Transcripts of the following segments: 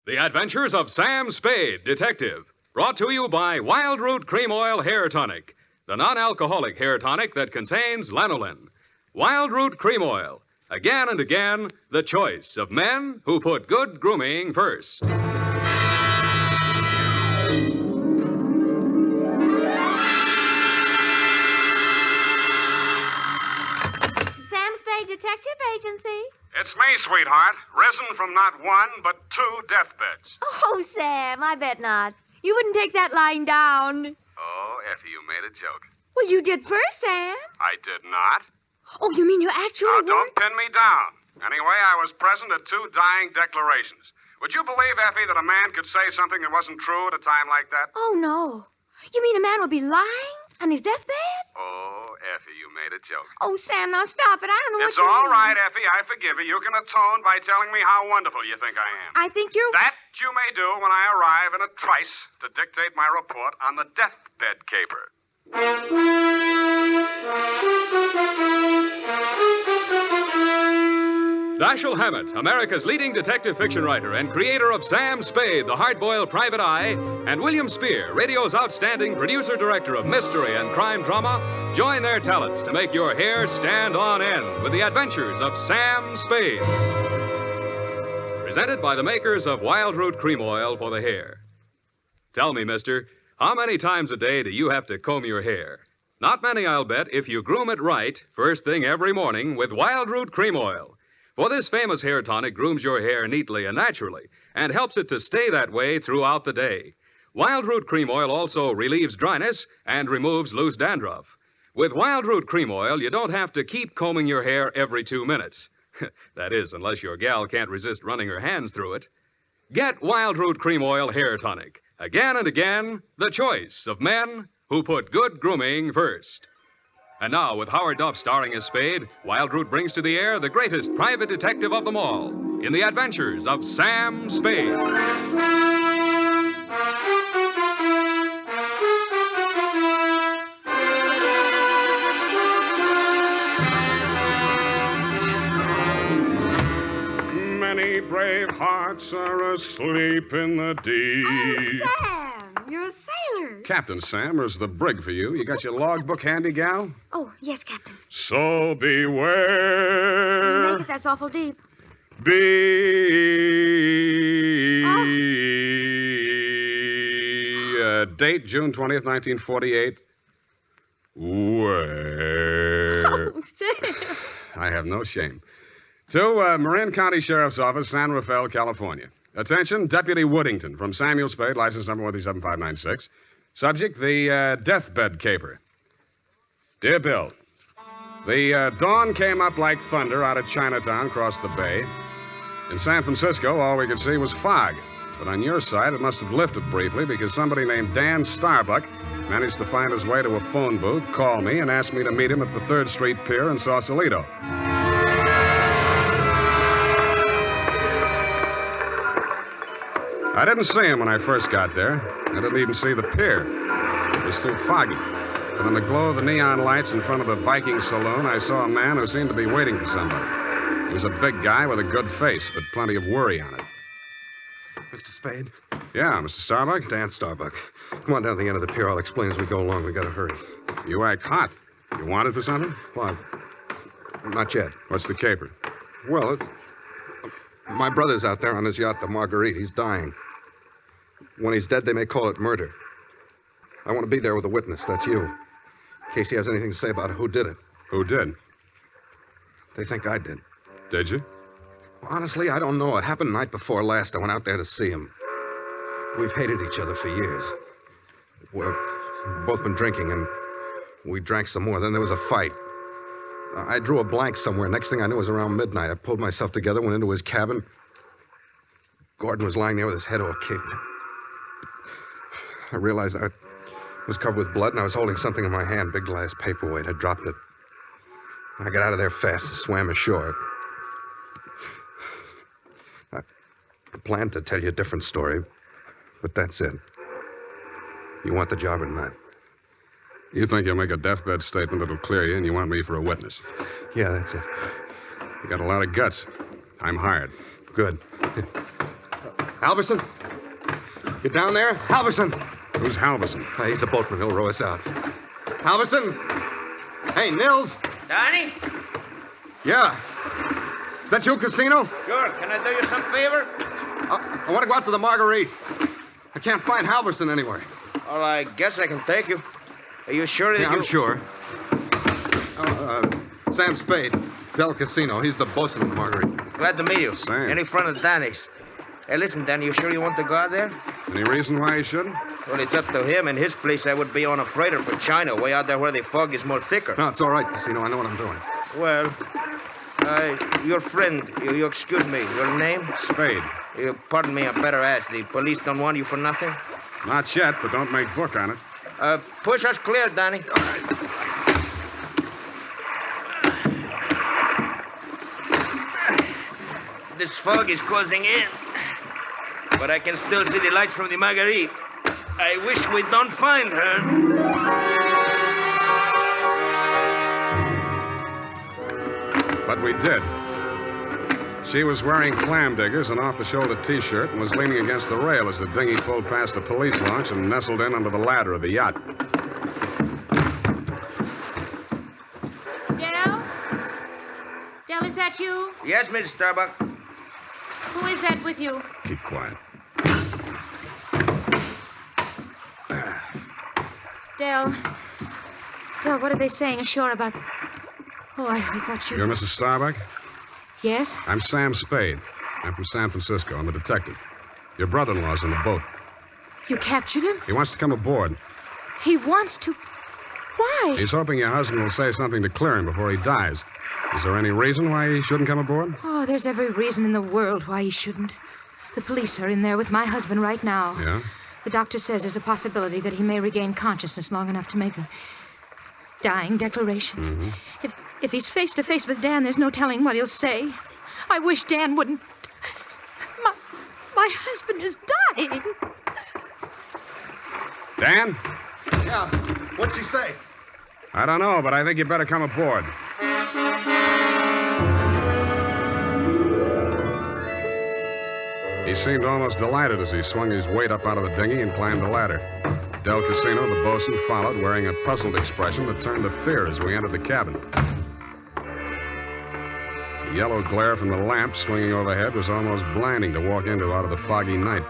The Adventures of Sam Spade, Detective. Brought to you by Wild Root Cream Oil Hair Tonic, the non-alcoholic hair tonic that contains lanolin. Wild Root Cream Oil. Again and again, the choice of men who put good grooming first. Sam Spade Detective Agency. It's me, sweetheart. Risen from not one, but two deathbeds. Oh, Sam, I bet not. You wouldn't take that lying down. Oh, Effie, you made a joke. Well, you did first, Sam. I did not. Oh, you mean you actually Now, weren't? don't pin me down. Anyway, I was present at two dying declarations. Would you believe, Effie, that a man could say something that wasn't true at a time like that? Oh, no. You mean a man would be lying on his deathbed? Oh, Effie, you made a joke. Oh, Sam, now stop it. I don't know It's what you all mean. right, Effie. I forgive you. You can atone by telling me how wonderful you think I am. I think you're... That you may do when I arrive in a trice to dictate my report on the deathbed caper. Dashiell Hammett, America's leading detective fiction writer and creator of Sam Spade, the hard-boiled private eye, and William Spier, radio's outstanding producer-director of mystery and crime drama, join their talents to make your hair stand on end with the Adventures of Sam Spade. Presented by the makers of Wild Root Cream Oil for the hair. Tell me, mister, how many times a day do you have to comb your hair? Not many, I'll bet, if you groom it right, first thing every morning with Wild Root Cream Oil. For this famous hair tonic grooms your hair neatly and naturally and helps it to stay that way throughout the day. Wild Root Cream Oil also relieves dryness and removes loose dandruff. With Wild Root Cream Oil, you don't have to keep combing your hair every 2 minutes. That is, unless your gal can't resist running her hands through it. Get Wild Root Cream Oil Hair Tonic. Again and again, the choice of men who put good grooming first. And now, with Howard Duff starring as Spade, Wild Root brings to the air the greatest private detective of them all in the Adventures of Sam Spade. Many brave hearts are asleep in the deep. Oh, Sam, you're a sailor. Captain Sam, there's the brig for you. You got your logbook handy, gal? Oh, yes, Captain. So beware. You make it, that's awful deep. Date, June 20th, 1948. Where? Oh, Sam. I have no shame. To Marin County Sheriff's Office, San Rafael, California. Attention, Deputy Woodington from Samuel Spade, license number 137,596. Subject, the deathbed caper. Dear Bill, the dawn came up like thunder out of Chinatown across the bay. In San Francisco, all we could see was fog. But on your side, it must have lifted briefly because somebody named Dan Starbuck managed to find his way to a phone booth, call me, and ask me to meet him at the 3rd Street Pier in Sausalito. I didn't see him when I first got there. I didn't even see the pier. It was too foggy. But in the glow of the neon lights in front of the Viking Saloon, I saw a man who seemed to be waiting for somebody. He was a big guy with a good face, but plenty of worry on it. Mr. Spade? Yeah, Mr. Starbuck? Dan Starbuck. Come on down to the end of the pier. I'll explain as we go along. We gotta hurry. You act hot. You wanted for something? Well, not yet. What's the caper? Well, my brother's out there on his yacht, the Marguerite. He's dying. When he's dead, they may call it murder. I want to be there with a witness. That's you. In case he has anything to say about who did it. Who did? They think I did. Did you? Honestly, I don't know. It happened the night before last. I went out there to see him. We've hated each other for years. We've both been drinking, and we drank some more. Then there was a fight. I drew a blank somewhere. Next thing I knew, it was around midnight. I pulled myself together, went into his cabin. Gordon was lying there with his head all kicked. I realized I was covered with blood, and I was holding something in my hand, big glass paperweight. I dropped it. I got out of there fast and swam ashore. I planned to tell you a different story, but that's it. You want the job or not? You think you'll make a deathbed statement that'll clear you, and you want me for a witness? Yeah, that's it. You got a lot of guts. I'm hired. Good. Halverson? You down there? Halverson! Who's Halverson? He's a boatman. He'll row us out. Halverson? Hey, Nils? Donnie? Yeah. Is that you, Casino? Sure. Can I do you some favor? I want to go out to the Marguerite. I can't find Halverson anywhere. Well, I guess I can take you. Are you sure that I'm sure. Sam Spade, Del Casino. He's the bosun of the Marguerite. Glad to meet you. Sam. Any friend of Danny's. Hey, listen, Danny, you sure you want to go out there? Any reason why he shouldn't? Well, it's up to him. In his place, I would be on a freighter for China, way out there where the fog is more thicker. No, it's all right, Casino. I know what I'm doing. Well, your friend, you excuse me, your name? Spade. You pardon me, I better ask. The police don't want you for nothing? Not yet, but don't make book on it. Push us clear, Danny. This fog is closing in, but I can still see the lights from the Marguerite. I wish we don't find her. But we did. She was wearing clam diggers, an off-the-shoulder T-shirt, and was leaning against the rail as the dinghy pulled past a police launch and nestled in under the ladder of the yacht. Del? Del, is that you? Yes, Miss Starbuck. Who is that with you? Keep quiet. Del, what are they saying ashore about... Oh, I thought you... You're Mrs. Starbuck? Yes? I'm Sam Spade. I'm from San Francisco. I'm a detective. Your brother-in-law's in the boat. You captured him? He wants to come aboard. He wants to... Why? He's hoping your husband will say something to clear him before he dies. Is there any reason why he shouldn't come aboard? Oh, there's every reason in the world why he shouldn't. The police are in there with my husband right now. Yeah? The doctor says there's a possibility that he may regain consciousness long enough to make a dying declaration. Mm-hmm. If he's face to face with Dan, there's no telling what he'll say. I wish Dan wouldn't... My husband is dying. Dan? Yeah. What'd she say? I don't know, but I think you better come aboard. He seemed almost delighted as he swung his weight up out of the dinghy and climbed the ladder. Del Casino, the bosun, followed, wearing a puzzled expression that turned to fear as we entered the cabin. The yellow glare from the lamp swinging overhead was almost blinding to walk into out of the foggy night.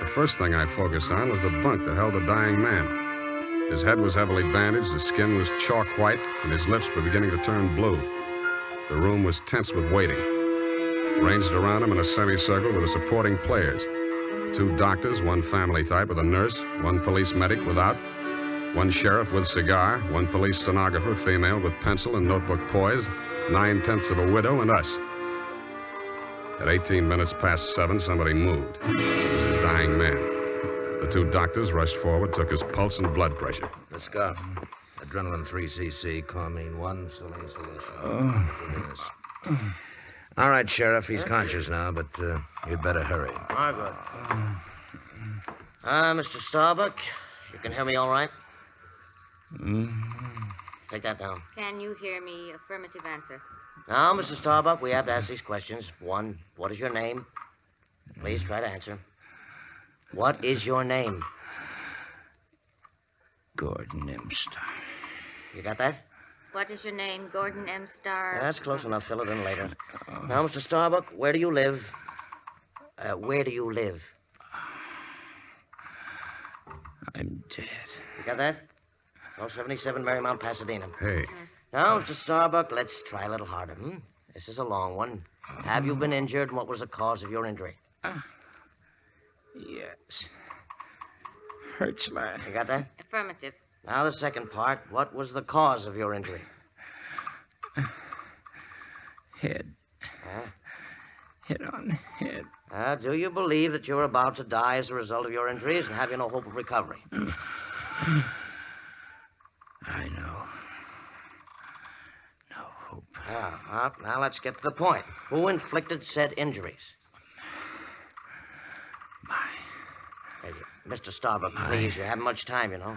The first thing I focused on was the bunk that held the dying man. His head was heavily bandaged, his skin was chalk white, and his lips were beginning to turn blue. The room was tense with waiting. Ranged around him in a semicircle were the supporting players. 2 doctors, 1 family type with a nurse, 1 police medic without, 1 sheriff with cigar, 1 police stenographer, female, with pencil and notebook poised, 9/10 of a widow, and us. At 18 minutes past 7, somebody moved. It was the dying man. The 2 doctors rushed forward, took his pulse and blood pressure. Let's go. Adrenaline 3cc, Carmine 1, saline solution. All right, Sheriff, he's conscious now, but you'd better hurry. Ah, good. Mr. Starbuck, you can hear me all right? Take that down. Can you hear me? Affirmative answer. Now, Mr. Starbuck, we have to ask these questions. 1, what is your name? Please try to answer. What is your name? Gordon M. Starr. You got that? What is your name? Gordon M. Starr. That's close enough. Fill it in later. Now, Mr. Starbuck, where do you live? Where do you live? I'm dead. You got that? 477 Marymount, Pasadena. Hey, Now, Mr. Starbuck, let's try a little harder. This is a long one. Have you been injured, and what was the cause of your injury? Yes. Hurts like... You got that? Affirmative. Now, the second part. What was the cause of your injury? Head. Hit on head. Do you believe that you're about to die as a result of your injuries, and have you no hope of recovery? I know. No hope. Now let's get to the point. Who inflicted said injuries? Hey, Mr. Starbuck, please. You haven't much time, you know.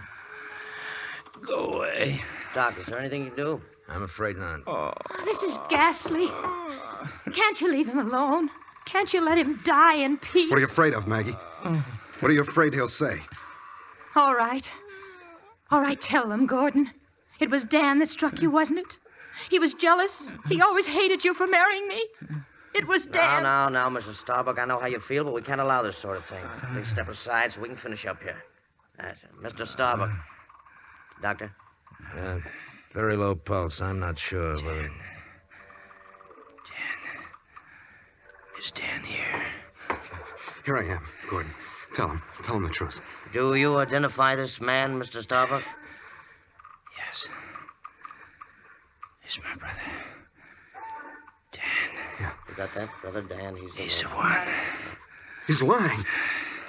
Go away. Doc, is there anything you can do? I'm afraid not. Oh, this is ghastly. Can't you leave him alone? Can't you let him die in peace? What are you afraid of, Maggie? What are you afraid he'll say? All right. All right, tell them, Gordon. It was Dan that struck you, wasn't it? He was jealous. He always hated you for marrying me. It was Dan. Now, Mrs. Starbuck, I know how you feel, but we can't allow this sort of thing. Please step aside so we can finish up here. That's it. Mr. Starbuck. Doctor? Very low pulse. I'm not sure whether... Dan. Is Dan here? Here I am, Gordon. Tell him the truth. Do you identify this man, Mr. Starbuck? Yes. He's my brother. Dan. Yeah. You got that, brother Dan? He's the one. He's lying.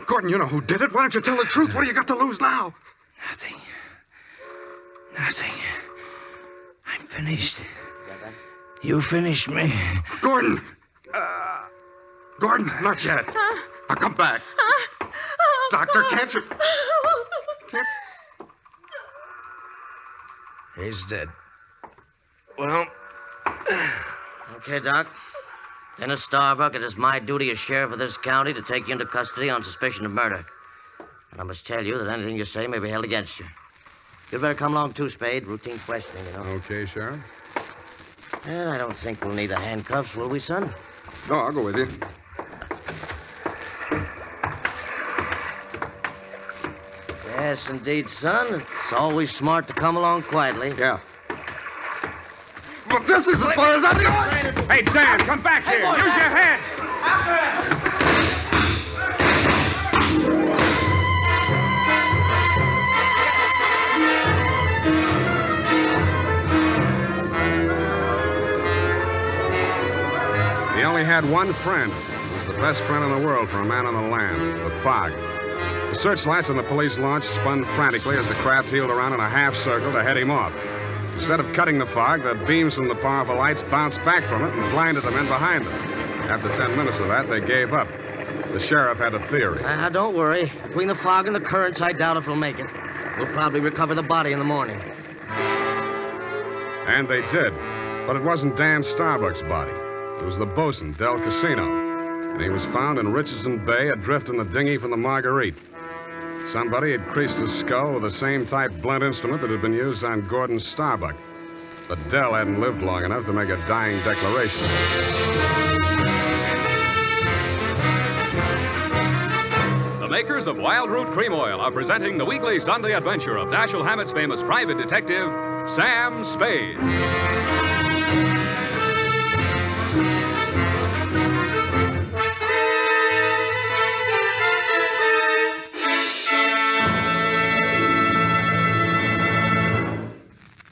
Gordon, you know who did it. Why don't you tell the truth? What do you got to lose now? Nothing. I'm finished. You got that? You finished me. Gordon! Gordon, not yet. Now come back. Doctor, can't you... He's dead. Well... Okay, Doc. Dennis Starbuck, it is my duty as sheriff of this county to take you into custody on suspicion of murder. And I must tell you that anything you say may be held against you. You'd better come along, too, Spade. Routine questioning, you know. Okay, Sheriff. And I don't think we'll need the handcuffs, will we, son? No, I'll go with you. Yes, indeed, son. It's always smart to come along quietly. Yeah. But this is as far as I'm going. Hey, Dan, come back here. Use your head. He only had one friend. He was the best friend in the world for a man on the land, the fog. The searchlights on the police launch spun frantically as the craft heeled around in a half circle to head him off. Instead of cutting the fog, the beams from the powerful lights bounced back from it and blinded the men behind them. After 10 minutes of that, they gave up. The sheriff had a theory. Don't worry. Between the fog and the currents, I doubt if we'll make it. We'll probably recover the body in the morning. And they did. But it wasn't Dan Starbuck's body. It was the bosun, Del Casino. And he was found in Richardson Bay, adrift in the dinghy from the Marguerite. Somebody had creased his skull with the same type blunt instrument that had been used on Gordon Starbuck. But Dell hadn't lived long enough to make a dying declaration. The makers of Wild Root Cream Oil are presenting the weekly Sunday adventure of Dashiell Hammett's famous private detective, Sam Spade.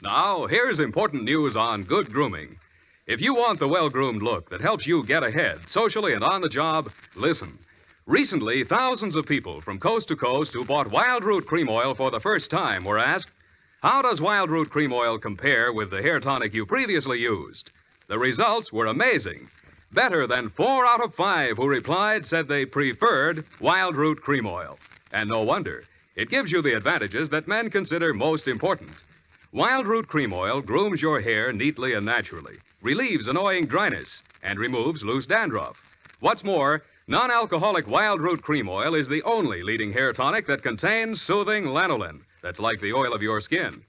Now, here's important news on good grooming. If you want the well-groomed look that helps you get ahead, socially and on the job, listen. Recently, thousands of people from coast to coast who bought Wild Root Cream Oil for the first time were asked, how does Wild Root Cream Oil compare with the hair tonic you previously used? The results were amazing. Better than 4 out of 5 who replied said they preferred Wild Root Cream Oil. And no wonder. It gives you the advantages that men consider most important. Wild Root Cream Oil grooms your hair neatly and naturally, relieves annoying dryness, and removes loose dandruff. What's more, non-alcoholic Wild Root Cream Oil is the only leading hair tonic that contains soothing lanolin that's like the oil of your skin.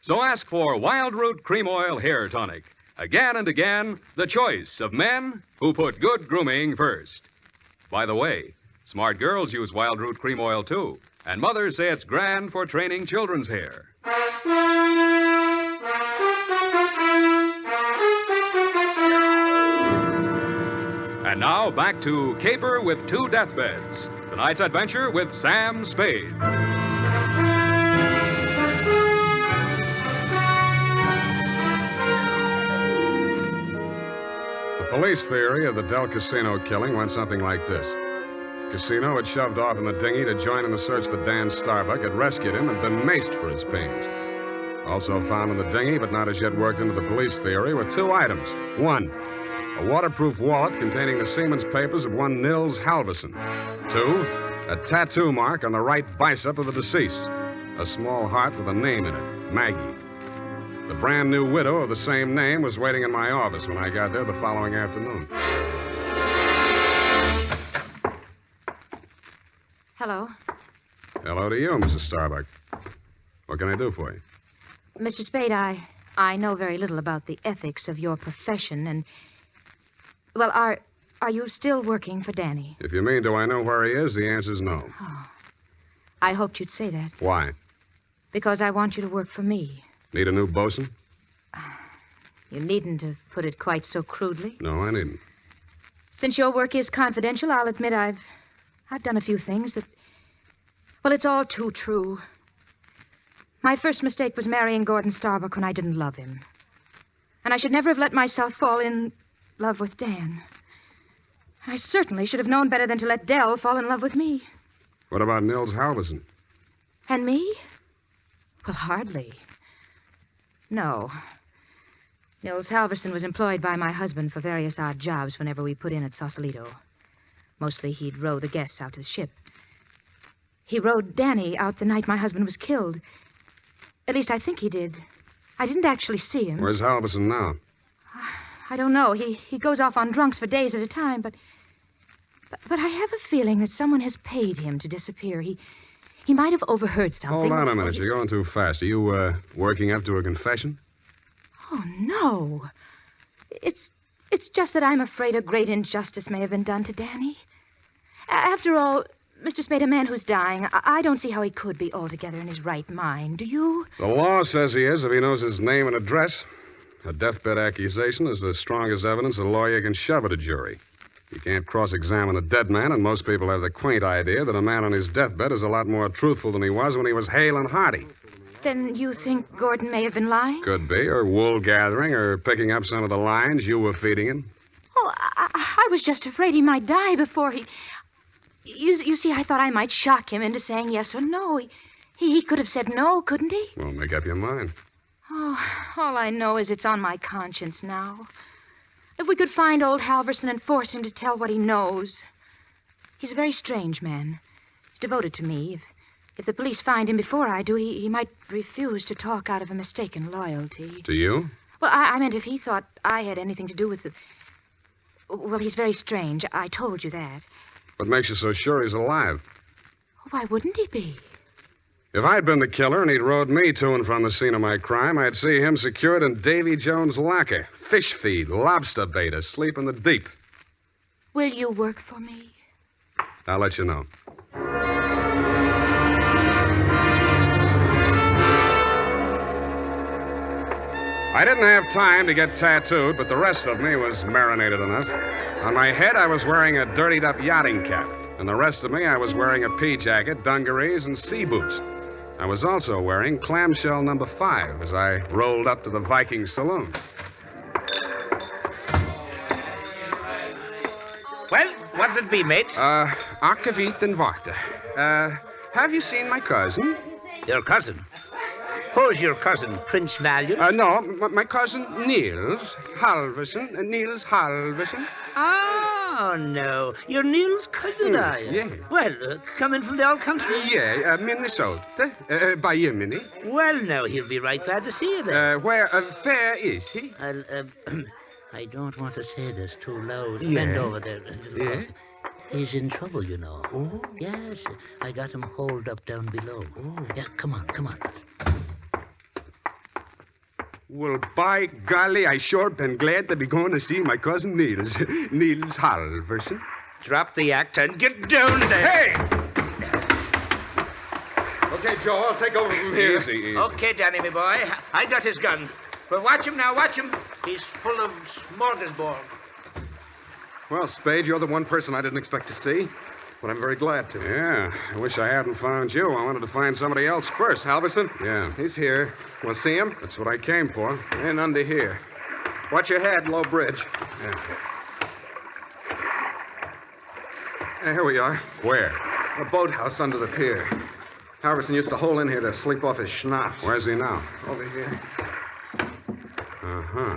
So ask for Wild Root Cream Oil Hair Tonic. Again and again, the choice of men who put good grooming first. By the way, smart girls use Wild Root Cream Oil too, and mothers say it's grand for training children's hair. And now, back to Caper with 2 Deathbeds. Tonight's adventure with Sam Spade. The police theory of the Del Casino killing went something like this. Casino had shoved off in the dinghy to join in the search for Dan Starbuck, had rescued him, and been maced for his pains. Also found in the dinghy, but not as yet worked into the police theory, were 2 items. 1, a waterproof wallet containing the seaman's papers of one Nils Halverson. 2, a tattoo mark on the right bicep of the deceased. A small heart with a name in it, Maggie. The brand new widow of the same name was waiting in my office when I got there the following afternoon. Hello. Hello to you, Mrs. Starbuck. What can I do for you? Mr. Spade, I know very little about the ethics of your profession, and... Well, are you still working for Danny? If you mean, do I know where he is, the answer's no. Oh. I hoped you'd say that. Why? Because I want you to work for me. Need a new bosun? You needn't have put it quite so crudely. No, I needn't. Since your work is confidential, I'll admit I've done a few things that... Well, it's all too true. My first mistake was marrying Gordon Starbuck when I didn't love him. And I should never have let myself fall in love with Dan. I certainly should have known better than to let Dell fall in love with me. What about Nils Halverson? And me? Well, hardly. No. Nils Halverson was employed by my husband for various odd jobs whenever we put in at Sausalito. Mostly he'd row the guests out to the ship. He rowed Danny out the night my husband was killed. At least I think he did. I didn't actually see him. Where's Halverson now? I don't know. He goes off on drunks for days at a time, but I have a feeling that someone has paid him to disappear. He might have overheard something. Hold on a minute. You're going too fast. Are you, working up to a confession? Oh, no. It's just that I'm afraid a great injustice may have been done to Danny. After all, Mr. Spade, a man who's dying, I don't see how he could be altogether in his right mind. Do you? The law says he is if he knows his name and address. A deathbed accusation is the strongest evidence a lawyer can shove at a jury. You can't cross-examine a dead man, and most people have the quaint idea that a man on his deathbed is a lot more truthful than he was when he was hale and hearty. Then you think Gordon may have been lying? Could be, or wool gathering, or picking up some of the lines you were feeding him. Oh, I was just afraid he might die before he... You see, I thought I might shock him into saying yes or no. He could have said no, couldn't he? Well, make up your mind. Oh, all I know is it's on my conscience now. If we could find old Halverson and force him to tell what he knows. He's a very strange man. He's devoted to me. If the police find him before I do, he might refuse to talk out of a mistaken loyalty. To you? Well, I meant if he thought I had anything to do with the... Well, he's very strange. I told you that. What makes you so sure he's alive? Why wouldn't he be? If I'd been the killer and he'd rode me to and from the scene of my crime, I'd see him secured in Davy Jones' locker. Fish feed, lobster bait, asleep in the deep. Will you work for me? I'll let you know. I didn't have time to get tattooed, but the rest of me was marinated enough. On my head, I was wearing a dirtied-up yachting cap, and the rest of me, I was wearing a pea jacket, dungarees, and sea boots. I was also wearing clamshell number 5 as I rolled up to the Viking saloon. Well, what'll it be, mate? Akkeviet and water. Have you seen my cousin? Your cousin? Who's your cousin, Prince Valiant? No, my cousin Niels Halverson. Niels Halverson. Oh, no. You're Neil's cousin, are you? Yeah. Well, coming from the old country? Yeah, Minnesota. By Yemeni. Well, now, he'll be right glad to see you there. Where is he? I don't want to say this too loud. Yeah. Bend over there. Yeah? He's in trouble, you know. Oh. Yes, I got him holed up down below. Oh. Yeah, come on. Well, by golly, I sure been glad to be going to see my cousin Niels. Niels Halverson. Drop the act and get down there. Hey! Okay, Joe, I'll take over from here. Easy. Okay, Danny, my boy. I got his gun. But watch him now, watch him. He's full of smorgasbord. Well, Spade, you're the one person I didn't expect to see, but I'm very glad to. Yeah, I wish I hadn't found you. I wanted to find somebody else first. Halverson? Yeah. He's here. Want to see him? That's what I came for. And under here. Watch your head, low bridge. Yeah. Here we are. Where? A boathouse under the pier. Halverson used to hole in here to sleep off his schnapps. Where's he now? Over here. Uh-huh.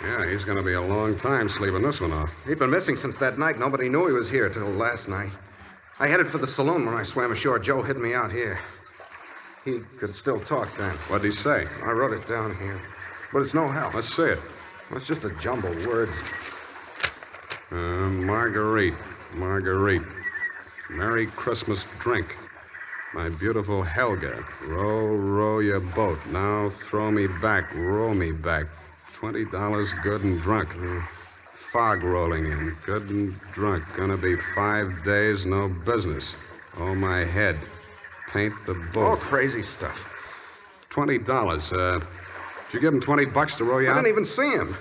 Yeah, he's going to be a long time sleeping this one off. He'd been missing since that night. Nobody knew he was here till last night. I headed for the saloon when I swam ashore. Joe hid me out here. He could still talk then. What'd he say? I wrote it down here. But it's no help. Let's see it. Well, it's just a jumble of words. Marguerite. Merry Christmas drink. My beautiful Helga. Row, row your boat. Now throw me back, row me back. $20 good and drunk. Fog rolling in. Good and drunk. Gonna be 5 days, no business. Oh, my head. Paint the boat. All crazy stuff. $20. Did you give him $20 to row you I out? didn't even see him.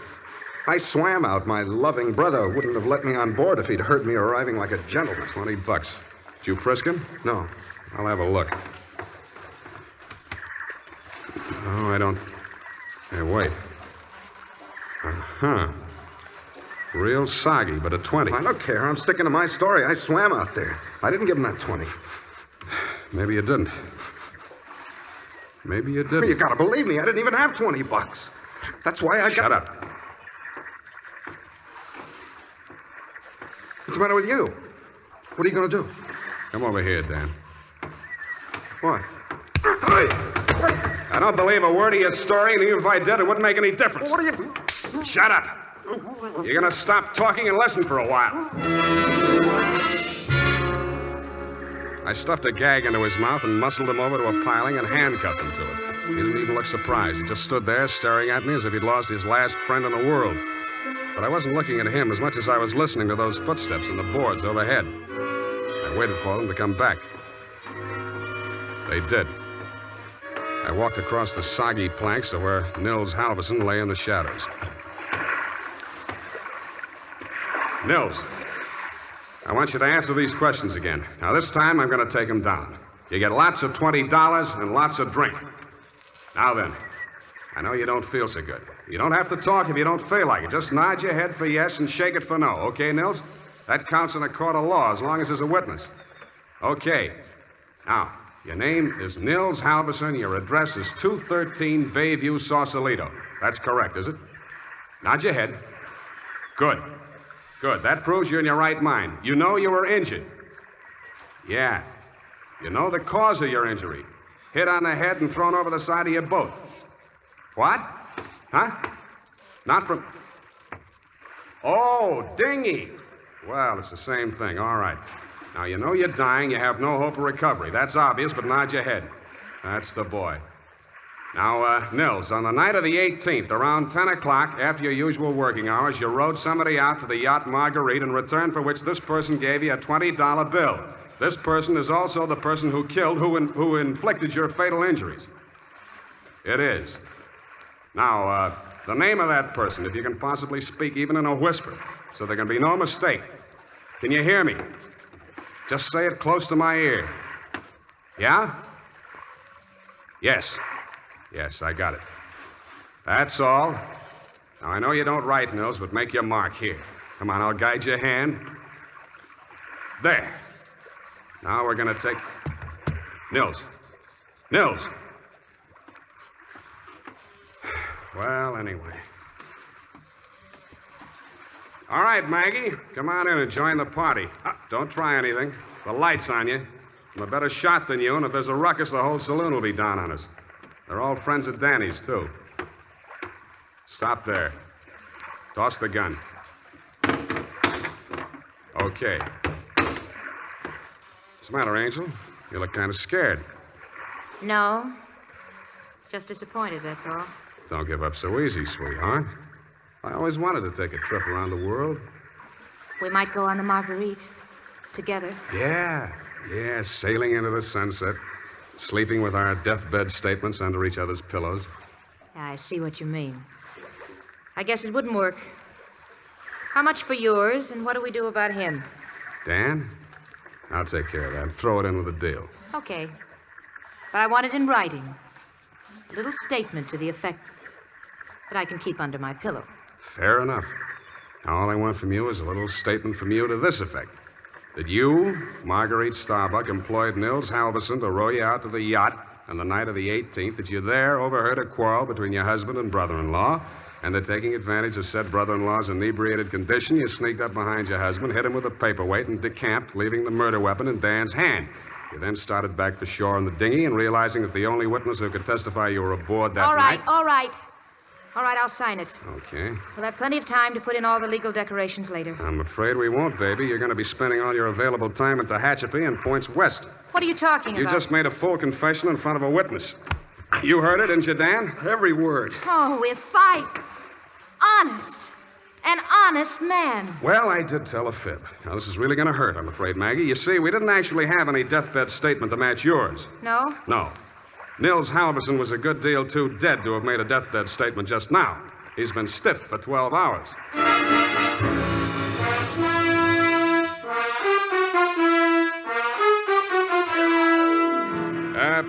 I swam out. My loving brother wouldn't have let me on board if he'd heard me arriving like a gentleman. $20. Did you frisk him? No. I'll have a look. Oh, I don't... Hey, wait. Uh-huh. Real soggy, but a 20. I don't care. I'm sticking to my story. I swam out there. I didn't give him that 20. Maybe you didn't. Maybe you didn't. You gotta believe me. I didn't even have $20. That's why I got... Shut up. What's the matter with you? What are you gonna do? Come over here, Dan. What? I don't believe a word of your story, and even if I did, it wouldn't make any difference. What are you... Shut up. You're going to stop talking and listen for a while. I stuffed a gag into his mouth and muscled him over to a piling and handcuffed him to it. He didn't even look surprised. He just stood there staring at me as if he'd lost his last friend in the world. But I wasn't looking at him as much as I was listening to those footsteps in the boards overhead. I waited for them to come back. They did. I walked across the soggy planks to where Nils Halverson lay in the shadows. Nils, I want you to answer these questions again. Now, this time, I'm going to take them down. You get lots of $20 and lots of drink. Now then, I know you don't feel so good. You don't have to talk if you don't feel like it. Just nod your head for yes and shake it for no. Okay, Nils? That counts in a court of law as long as there's a witness. Okay. Now, your name is Nils Halverson. Your address is 213 Bayview, Sausalito. That's correct, is it? Nod your head. Good. Good. That proves you're in your right mind. You know you were injured. Yeah. You know the cause of your injury. Hit on the head and thrown over the side of your boat. What? Huh? Not from... Oh, dinghy. Well, it's the same thing. All right. Now, you know you're dying. You have no hope of recovery. That's obvious, but nod your head. That's the boy. Now, Nils, on the night of the 18th, around 10 o'clock, after your usual working hours, you rowed somebody out to the yacht Marguerite, in return for which this person gave you a $20 bill. This person is also the person who killed, who inflicted your fatal injuries. It is. Now, the name of that person, if you can possibly speak even in a whisper, so there can be no mistake. Can you hear me? Just say it close to my ear. Yeah? Yes. Yes, I got it. That's all. Now, I know you don't write, Nils, but make your mark here. Come on, I'll guide your hand. There. Now we're going to take... Nils. Nils. Well, anyway. All right, Maggie. Come on in and join the party. Don't try anything. The light's on you. I'm a better shot than you, and if there's a ruckus, the whole saloon will be down on us. They're all friends of Danny's, too. Stop there. Toss the gun. Okay. What's the matter, Angel? You look kind of scared. No. Just disappointed, that's all. Don't give up so easy, sweetheart. I always wanted to take a trip around the world. We might go on the Marguerite. Together. Yeah, sailing into the sunset. Sleeping with our deathbed statements under each other's pillows. I see what you mean. I guess it wouldn't work. How much for yours, and what do we do about him? Dan? I'll take care of that. Throw it in with a deal. Okay. But I want it in writing. A little statement to the effect that I can keep under my pillow. Fair enough. Now, all I want from you is a little statement from you to this effect. That you, Marguerite Starbuck, employed Nils Halverson to row you out to the yacht on the night of the 18th, that you there overheard a quarrel between your husband and brother-in-law, and that taking advantage of said brother-in-law's inebriated condition, you sneaked up behind your husband, hit him with a paperweight, and decamped, leaving the murder weapon in Dan's hand. You then started back for shore in the dinghy, and realizing that the only witness who could testify you were aboard that night... All right. All right, I'll sign it. Okay. We'll have plenty of time to put in all the legal decorations later. I'm afraid we won't, baby. You're going to be spending all your available time at the Tehachapi and points west. What are you talking You about? just made a full confession in front of a witness. You heard it, didn't you, Dan? Every word. Oh, if I... Honest. An honest man. Well, I did tell a fib. Now, this is really going to hurt, I'm afraid, Maggie. You see, we didn't actually have any deathbed statement to match yours. No? No. Nils Halverson was a good deal too dead to have made a deathbed statement just now. He's been stiff for 12 hours.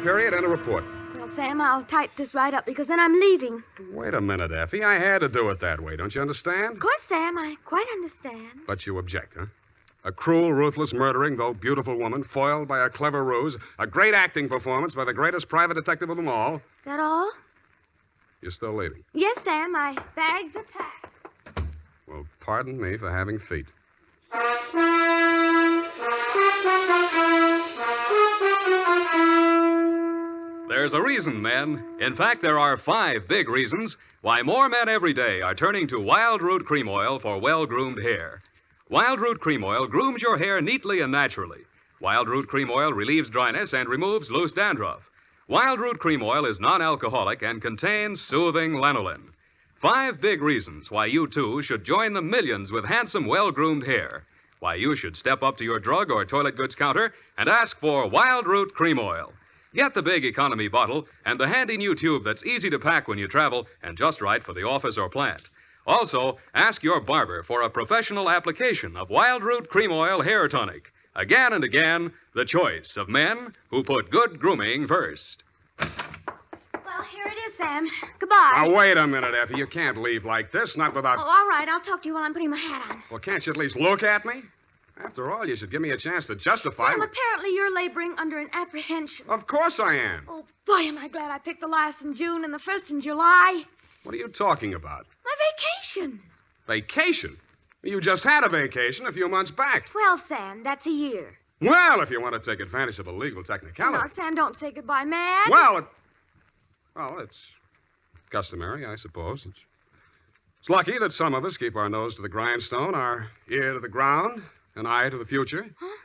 Period, and a report. Well, Sam, I'll type this right up because then I'm leaving. Wait a minute, Effie. I had to do it that way. Don't you understand? Of course, Sam, I quite understand. But you object, huh? A cruel, ruthless, murdering, though beautiful woman, foiled by a clever ruse, a great acting performance by the greatest private detective of them all. Is that all? You're still leaving. Yes, Sam, my bags are packed. Well, pardon me for having feet. There's a reason, men. In fact, there are 5 big reasons why more men every day are turning to Wild Root Cream Oil for well-groomed hair. Wild Root Cream Oil grooms your hair neatly and naturally. Wild Root Cream Oil relieves dryness and removes loose dandruff. Wild Root Cream Oil is non-alcoholic and contains soothing lanolin. 5 big reasons why you, too, should join the millions with handsome, well-groomed hair. Why you should step up to your drug or toilet goods counter and ask for Wild Root Cream Oil. Get the big economy bottle and the handy new tube that's easy to pack when you travel and just right for the office or plant. Also, ask your barber for a professional application of Wild Root Cream Oil Hair Tonic. Again and again, the choice of men who put good grooming first. Well, here it is, Sam. Goodbye. Now, wait a minute, Effie. You can't leave like this, not without... Oh, all right. I'll talk to you while I'm putting my hat on. Well, can't you at least look at me? After all, you should give me a chance to justify... Sam, apparently you're laboring under an apprehension. Of course I am. Oh, boy, am I glad I picked the last in June and the first in July. What are you talking about? My vacation. Vacation? You just had a vacation a few months back. 12, Sam. That's a year. Well, if you want to take advantage of a legal technicality... No, Sam, don't say goodbye, man. Well, it's customary, I suppose. It's lucky that some of us keep our nose to the grindstone, our ear to the ground, an eye to the future. Huh?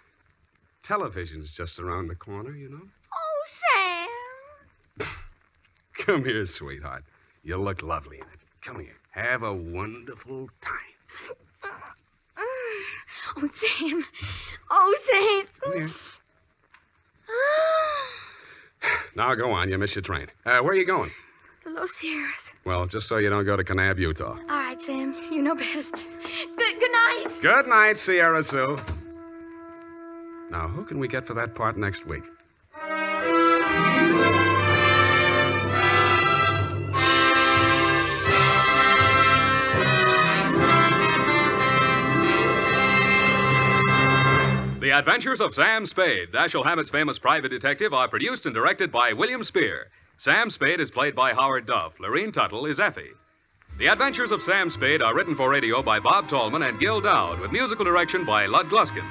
Television's just around the corner, you know. Oh, Sam. Come here, sweetheart. You look lovely in it. Come here. Have a wonderful time. Oh, Sam. Oh, Sam. Come here. Now, go on. You missed your train. Where are you going? The Los Sierras. Well, just so you don't go to Kanab, Utah. All right, Sam. You know best. Good night. Good night, Sierra Sue. Now, who can we get for that part next week? The Adventures of Sam Spade, Dashiell Hammett's famous private detective, are produced and directed by William Spier. Sam Spade is played by Howard Duff. Lurene Tuttle is Effie. The Adventures of Sam Spade are written for radio by Bob Tallman and Gil Dowd, with musical direction by Lud Gluskin.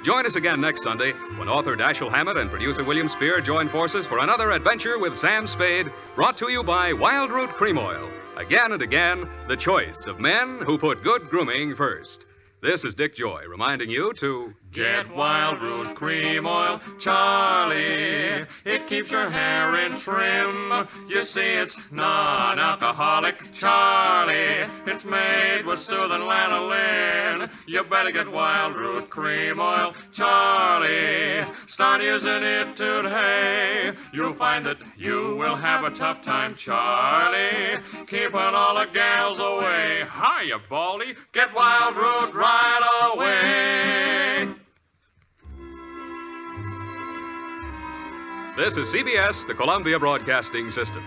Join us again next Sunday when author Dashiell Hammett and producer William Spier join forces for another adventure with Sam Spade, brought to you by Wild Root Cream Oil. Again and again, the choice of men who put good grooming first. This is Dick Joy reminding you to... Get Wild Root Cream Oil, Charlie. It keeps your hair in trim. You see, it's non-alcoholic, Charlie. It's made with soothing lanolin. You better get Wild Root Cream Oil, Charlie. Start using it today. You'll find that you will have a tough time, Charlie. Keeping all the gals away. Hiya, Baldy. Get Wild Root right away. This is CBS, the Columbia Broadcasting System.